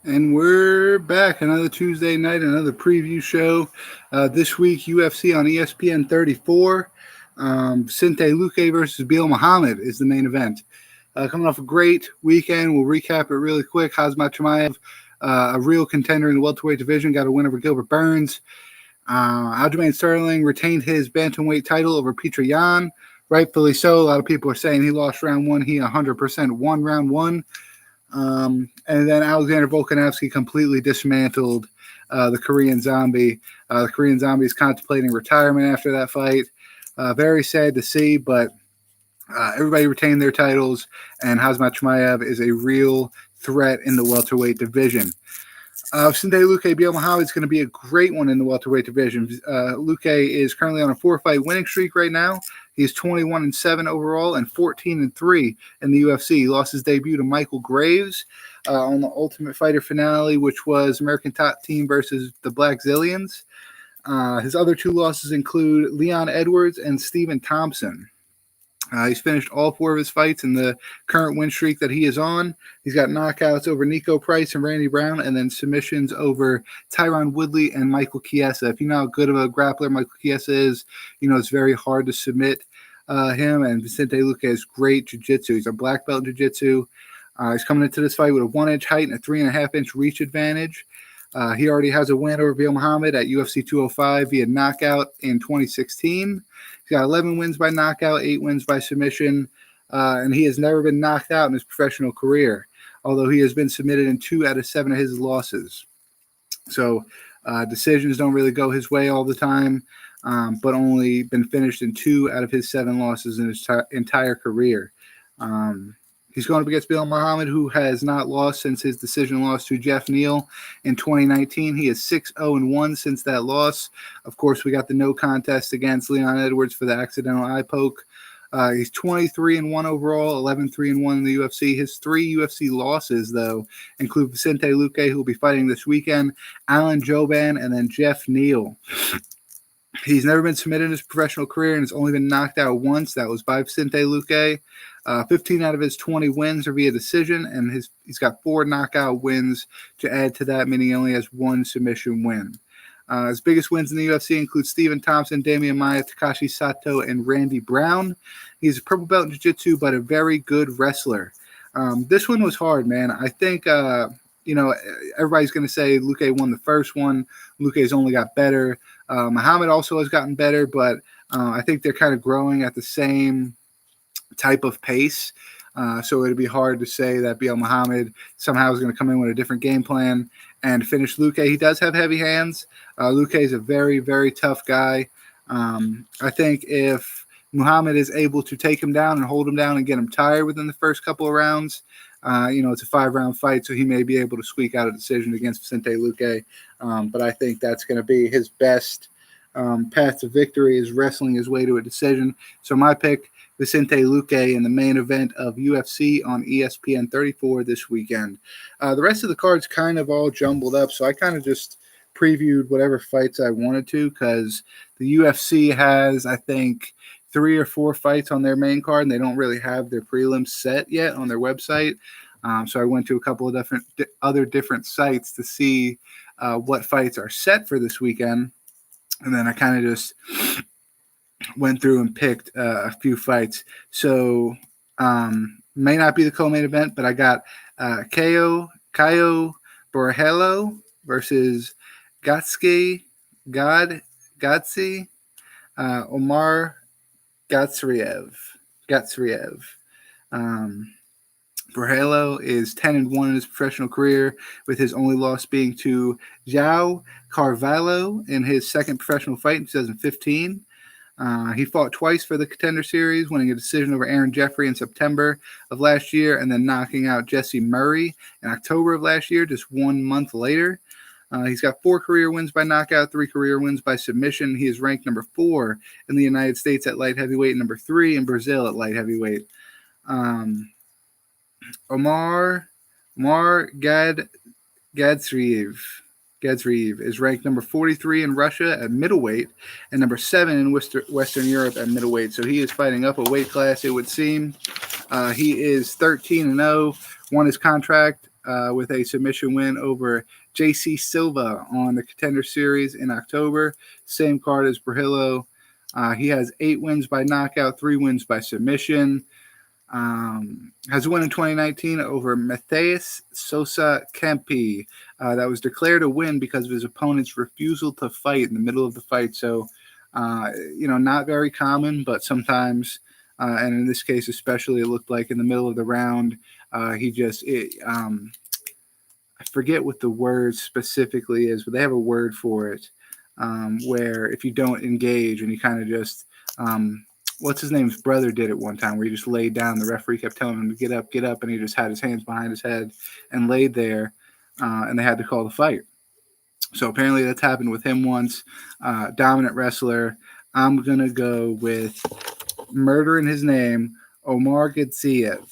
And we're back. Another Tuesday night, another preview show. This week, UFC on ESPN 34. Vicente Luque versus Bilal Muhammad is the main event. Coming off a great weekend, we'll recap it really quick. Khamzat Chimaev, a real contender in the welterweight division, got a win over Gilbert Burns. Aljamain Sterling retained his bantamweight title over Petr Yan. Rightfully so. A lot of people are saying he lost round one. He 100% won round one. And then Alexander Volkanovski completely dismantled the Korean Zombie. The Korean Zombie is contemplating retirement after that fight. Very sad to see, but everybody retained their titles, and Khamzat Chimaev is a real threat in the welterweight division. Vicente Luque Bilal Muhammad is going to be a great one in the welterweight division. Luque is currently on a 4-fight winning streak right now. He's 21-7 overall and 14-3 in the UFC. He lost his debut to Michael Graves on the Ultimate Fighter finale, which was American Top Team versus the Black Zillions. His other two losses include Leon Edwards and Stephen Thompson. He's finished all four of his fights in the current win streak that he is on. He's got knockouts over Nico Price and Randy Brown, and then submissions over Tyron Woodley and Michael Chiesa. If you know how good of a grappler Michael Chiesa is, you know it's very hard to submit him. And Vicente Luque has great jiu-jitsu. He's a black belt in jiu-jitsu. He's coming into this fight with a 1-inch height and a 3.5-inch reach advantage. He already has a win over Bilal Muhammad at UFC 205 via knockout in 2016. He's got 11 wins by knockout, 8 wins by submission, and he has never been knocked out in his professional career, although he has been submitted in 2 out of 7 of his losses. So decisions don't really go his way all the time, but only been finished in 2 out of his 7 losses in his entire career. He's going up against Bilal Muhammad, who has not lost since his decision loss to Jeff Neal in 2019. He is 6-0-1 since that loss. Of course, we got the no contest against Leon Edwards for the accidental eye poke. He's 23-1 overall, 11-3-1 in the UFC. His 3 UFC losses, though, include Vicente Luque, who will be fighting this weekend, Alan Jouban, and then Jeff Neal. He's never been submitted in his professional career and has only been knocked out once. That was by Vicente Luque. 15 out of his 20 wins are via decision, and he's got 4 knockout wins to add to that, meaning he only has 1 submission win. His biggest wins in the UFC include Stephen Thompson, Damian Maia, Takashi Sato, and Randy Brown. He's a purple belt in jiu-jitsu, but a very good wrestler. This one was hard, man. I think, everybody's going to say Luque won the first one. Luque's only got better. Muhammad also has gotten better, but I think they're kind of growing at the same type of pace. So it'd be hard to say that Bilal Muhammad somehow is going to come in with a different game plan and finish Luque. He does have heavy hands. Luque is a very, very tough guy. I think if Muhammad is able to take him down and hold him down and get him tired within the first couple of rounds, it's a 5-round fight, so he may be able to squeak out a decision against Vicente Luque. But I think that's going to be his best path to victory, is wrestling his way to a decision. So my pick, Vicente Luque, in the main event of UFC on ESPN 34 this weekend. The rest of the card's kind of all jumbled up, so I kind of just previewed whatever fights I wanted to, because the UFC has, I think, 3 or 4 fights on their main card, and they don't really have their prelims set yet on their website. So I went to a couple of other different sites to see what fights are set for this weekend, and then I kind of just went through and picked a few fights. So may not be the co-main event, but I got Caio Borrello versus Gatsy Omar Gatsriev. Borrello is 10-1 in his professional career, with his only loss being to João Carvalho in his second professional fight in 2015. He fought twice for the Contender Series, winning a decision over Aaron Jeffrey in September of last year, and then knocking out Jesse Murray in October of last year, just 1 month later. He's got 4 career wins by knockout, 3 career wins by submission. He is ranked number 4 in the United States at light heavyweight, and number 3 in Brazil at light heavyweight. Omar Gadsriev is ranked number 43 in Russia at middleweight and number 7 in Western Europe at middleweight. So he is fighting up a weight class, it would seem. He is 13-0, won his contract with a submission win over JC Silva on the Contender Series in October. Same card as Brahillo. He has 8 wins by knockout, 3 wins by submission. Has a win in 2019 over Matheus Sosa Kempe. That was declared a win because of his opponent's refusal to fight in the middle of the fight. So, not very common, but sometimes, and in this case especially, it looked like in the middle of the round, I forget what the word specifically is, but they have a word for it, where if you don't engage and you kind of just, what's his name's brother did it one time, where he just laid down. The referee kept telling him to get up, and he just had his hands behind his head and laid there, and they had to call the fight. So apparently that's happened with him once. Dominant wrestler. I'm going to go with murder in his name, Omar Gadziev.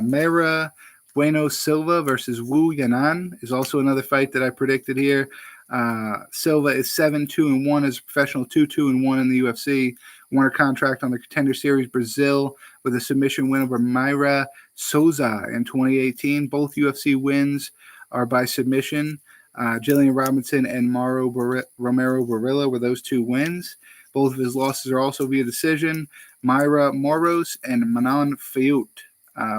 Mera Bueno Silva versus Wu Yanan is also another fight that I predicted here. Silva is 7-2-1 as a professional, 2-2-1 in the UFC. Won a contract on the Contender Series Brazil with a submission win over Mayra Souza in 2018. Both UFC wins are by submission. Jillian Robinson and Mauro Romero Barilla were those 2 wins. Both of his losses are also via decision. Mayra Moros and Manon Fayut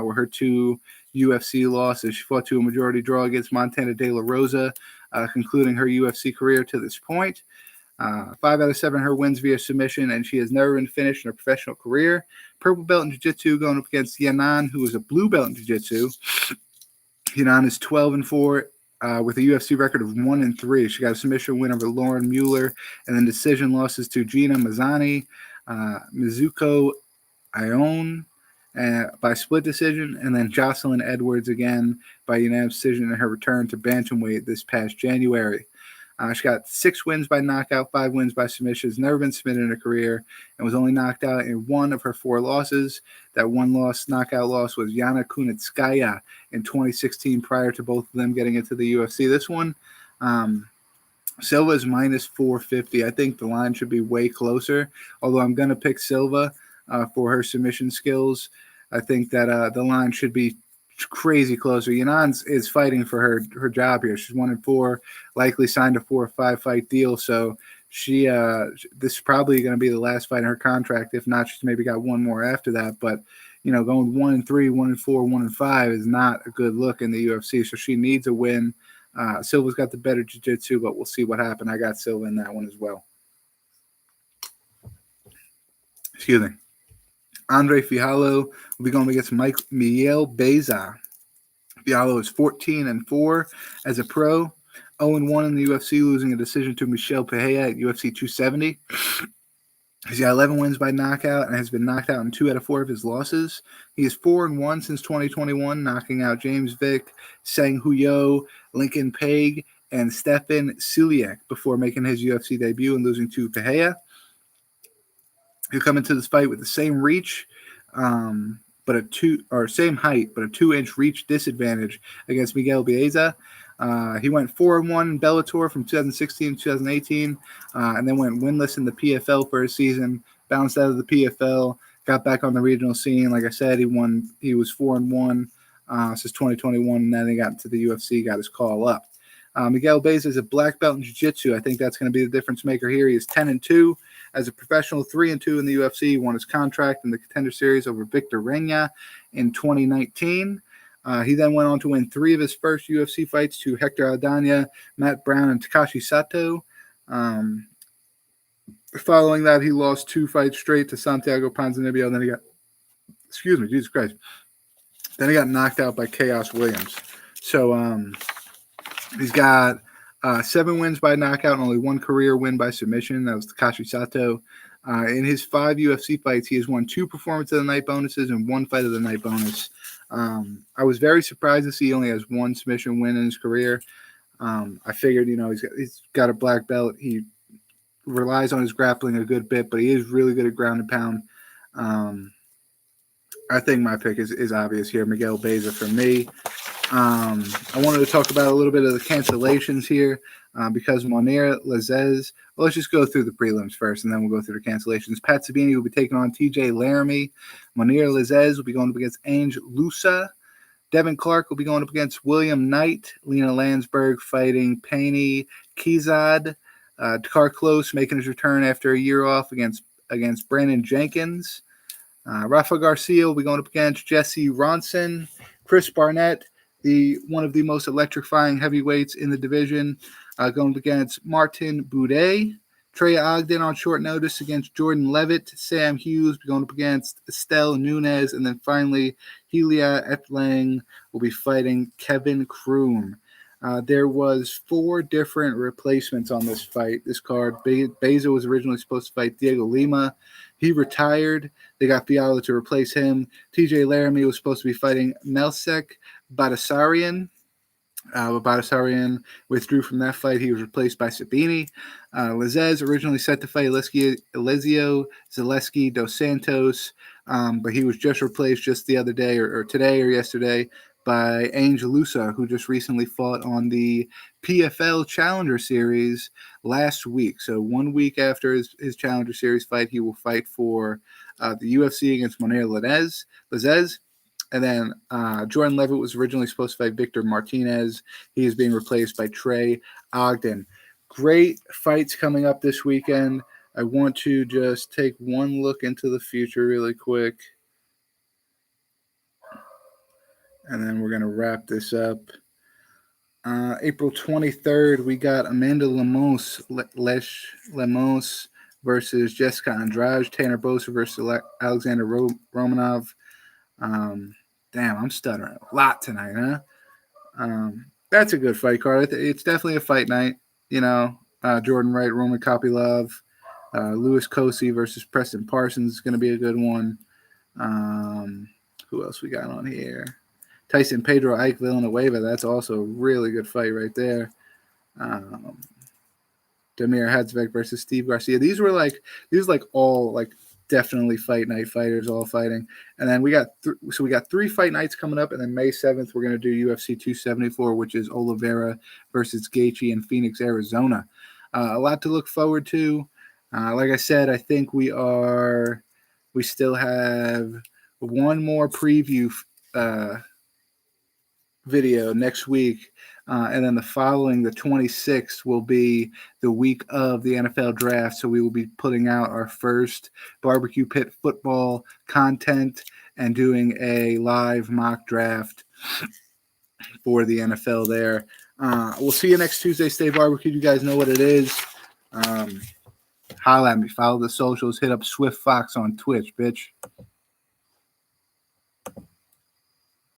were her 2 UFC losses. She fought to a majority draw against Montana De La Rosa, concluding her UFC career to this point. 5 out of 7 her wins via submission, and she has never been finished in her professional career. Purple belt in Jiu-Jitsu going up against Yanan, who is a blue belt in Jiu-Jitsu. Yanan is 12-4 with a UFC record of 1-3. She got a submission win over Lauren Mueller, and then decision losses to Gina Mazzani, Mizuko Ione by split decision, and then Jocelyn Edwards again by unanimous decision in her return to bantamweight this past January. She got 6 wins by knockout, 5 wins by submission. Has never been submitted in her career, and was only knocked out in 1 of her 4 losses. That one knockout loss was Yana Kunitskaya in 2016, prior to both of them getting into the UFC. This one, Silva is minus 450. I think the line should be way closer, although I'm going to pick Silva for her submission skills. I think that the line should be crazy closer. Yanan is fighting for her job here. She's 1-4, likely signed a 4 or 5 fight deal. So she this is probably going to be the last fight in her contract. If not, she's maybe got one more after that. But going 1-3, 1-4, 1-5 is not a good look in the UFC. So she needs a win. Silva's got the better jiu-jitsu, but we'll see what happens. I got Silva in that one as well. Excuse me. Andre Fialho will be going against Miguel Beza. Fialho is 14-4 as a pro, 0-1 in the UFC, losing a decision to Michel Pereira at UFC 270. He's got 11 wins by knockout and has been knocked out in 2 out of 4 of his losses. He is 4-1 since 2021, knocking out James Vick, Sang Huyo, Lincoln Page, and Stefan Ciliak before making his UFC debut and losing to Pereira. He'll come into this fight with the same reach, same height, but a 2-inch reach disadvantage against Miguel Beza. He went 4-1 in Bellator from 2016 to 2018, and then went winless in the PFL for a season. Bounced out of the PFL, got back on the regional scene. Like I said, he was 4-1 since 2021, and then he got into the UFC, got his call up. Miguel Beza is a black belt in jiu-jitsu. I think that's going to be the difference maker here. He is 10-2 as a professional, 3-2 in the UFC. He won his contract in the Contender Series over Victor Reina in 2019. He then went on to win 3 of his first UFC fights to Hector Aldana, Matt Brown, and Takashi Sato. Following that, he lost 2 fights straight to Santiago Ponzinibbio. Then he got, Jesus Christ. Then he got knocked out by Chaos Williams. So he's got 7 wins by knockout and only 1 career win by submission. That was Takashi Sato. In his 5 UFC fights, he has won 2 Performance of the Night bonuses and 1 Fight of the Night bonus. I was very surprised to see he only has 1 submission win in his career. I figured, he's got a black belt. He relies on his grappling a good bit, but he is really good at ground and pound. I think my pick is obvious here, Miguel Beza for me. I wanted to talk about a little bit of the cancellations here because Monir Lazez. Well, let's just go through the prelims first, and then we'll go through the cancellations. Pat Sabini will be taking on TJ Laramie. Monir Lazez will be going up against Ange Lusa. Devin Clark will be going up against William Knight. Lena Landsberg fighting Paney Kizad. Dakar Close making his return after a year off against Brandon Jenkins. Rafa Garcia will be going up against Jesse Ronson. Chris Barnett, one of the most electrifying heavyweights in the division, going up against Martin Boudet. Trey Ogden on short notice against Jordan Levitt. Sam Hughes going up against Estelle Nunez. And then finally, Helia Etling will be fighting Kevin Kroom. There was 4 different replacements on this card. Beza was originally supposed to fight Diego Lima. He retired. They got Fiala to replace him. TJ Laramie was supposed to be fighting Melsek Badassarian. But Badassarian withdrew from that fight. He was replaced by Sabini. Lizez originally set to fight Elizio Zaleski dos Santos, but he was just replaced just the other day or today or yesterday by Angelusa, who just recently fought on the PFL Challenger Series last week. So 1 week after his Challenger Series fight, he will fight for the UFC against Moner Lizez. And then Jordan Levitt was originally supposed to fight Victor Martinez. He is being replaced by Trey Ogden. Great fights coming up this weekend. I want to just take one look into the future really quick. And then we're going to wrap this up. April 23rd, we got Amanda Lemos versus Jessica Andrade. Tanner Boser versus Alexander Romanov. Damn, I'm stuttering a lot tonight, huh? That's a good fight card. It's definitely a fight night. Jordan Wright, Roman Kopylov, Louis Cosi versus Preston Parsons is going to be a good one. Who else we got on here? Tyson Pedro Ike Villanueva. That's also a really good fight right there. Damir Hadzvek versus Steve Garcia. These were all definitely fight night fighters all fighting. And then we got 3 fight nights coming up, and then May 7th we're going to do UFC 274, which is Oliveira versus Gaethje in Phoenix, Arizona. A lot to look forward to. Like I said, I think we still have one more preview video next week. And then the 26th, will be the week of the NFL draft. So we will be putting out our first BBQ Pit football content and doing a live mock draft for the NFL there. We'll see you next Tuesday. Stay barbecue. You guys know what it is. Holla at me. Follow the socials. Hit up Swift Fox on Twitch, bitch.